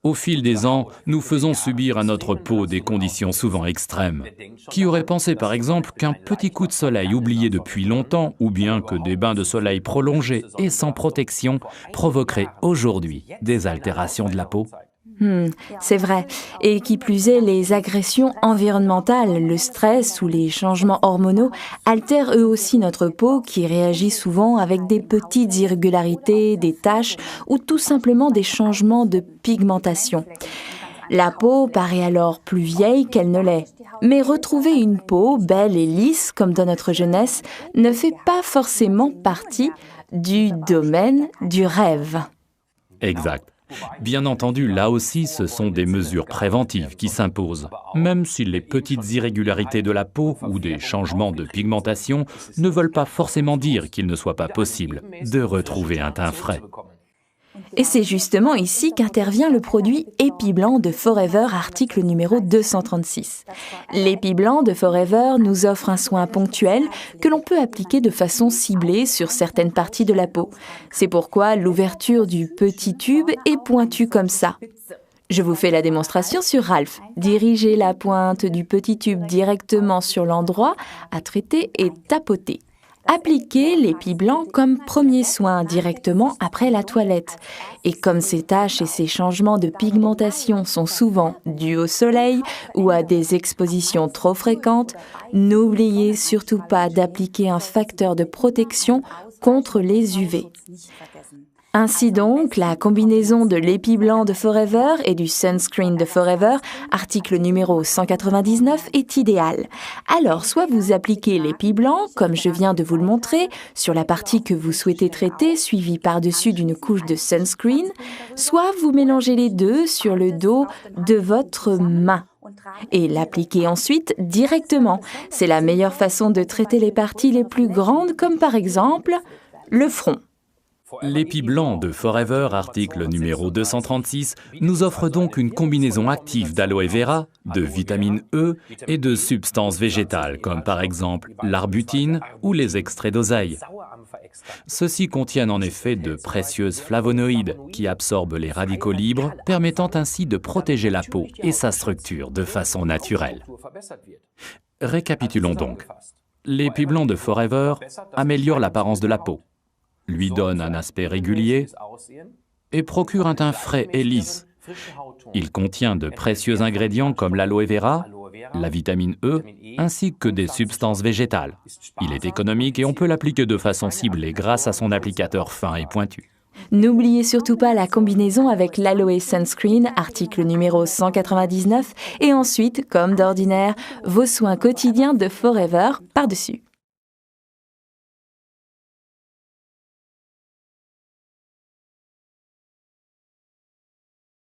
Au fil des ans, nous faisons subir à notre peau des conditions souvent extrêmes. Qui aurait pensé par exemple qu'un petit coup de soleil oublié depuis longtemps, ou bien que des bains de soleil prolongés et sans protection provoqueraient aujourd'hui des altérations de la peau ? C'est vrai. Et qui plus est, les agressions environnementales, le stress ou les changements hormonaux altèrent eux aussi notre peau qui réagit souvent avec des petites irrégularités, des taches ou tout simplement des changements de pigmentation. La peau paraît alors plus vieille qu'elle ne l'est. Mais retrouver une peau belle et lisse comme dans notre jeunesse ne fait pas forcément partie du domaine du rêve. Exact. Bien entendu, là aussi, ce sont des mesures préventives qui s'imposent, même si les petites irrégularités de la peau ou des changements de pigmentation ne veulent pas forcément dire qu'il ne soit pas possible de retrouver un teint frais. Et c'est justement ici qu'intervient le produit Epiblanc de Forever, article numéro 236. L'Epiblanc de Forever nous offre un soin ponctuel que l'on peut appliquer de façon ciblée sur certaines parties de la peau. C'est pourquoi l'ouverture du petit tube est pointue comme ça. Je vous fais la démonstration sur Ralph. Dirigez la pointe du petit tube directement sur l'endroit à traiter et tapoter. Appliquez l'Epiblanc comme premier soin directement après la toilette. Et comme ces taches et ces changements de pigmentation sont souvent dus au soleil ou à des expositions trop fréquentes, n'oubliez surtout pas d'appliquer un facteur de protection contre les UV. Ainsi donc, la combinaison de l'Epiblanc de Forever et du Sunscreen de Forever, article numéro 199, est idéale. Alors, soit vous appliquez l'Epiblanc, comme je viens de vous le montrer, sur la partie que vous souhaitez traiter, suivie par-dessus d'une couche de Sunscreen, soit vous mélangez les deux sur le dos de votre main et l'appliquez ensuite directement. C'est la meilleure façon de traiter les parties les plus grandes, comme par exemple le front. L'Epiblanc de Forever, article numéro 236, nous offre donc une combinaison active d'aloe vera, de vitamine E et de substances végétales, comme par exemple l'arbutine ou les extraits d'oseille. Ceux-ci contiennent en effet de précieuses flavonoïdes qui absorbent les radicaux libres, permettant ainsi de protéger la peau et sa structure de façon naturelle. Récapitulons donc. L'Epiblanc de Forever améliore l'apparence de la peau, lui donne un aspect régulier et procure un teint frais et lisse. Il contient de précieux ingrédients comme l'aloe vera, la vitamine E, ainsi que des substances végétales. Il est économique et on peut l'appliquer de façon ciblée grâce à son applicateur fin et pointu. N'oubliez surtout pas la combinaison avec l'Aloe Sunscreen, article numéro 199, et ensuite, comme d'ordinaire, vos soins quotidiens de Forever par-dessus.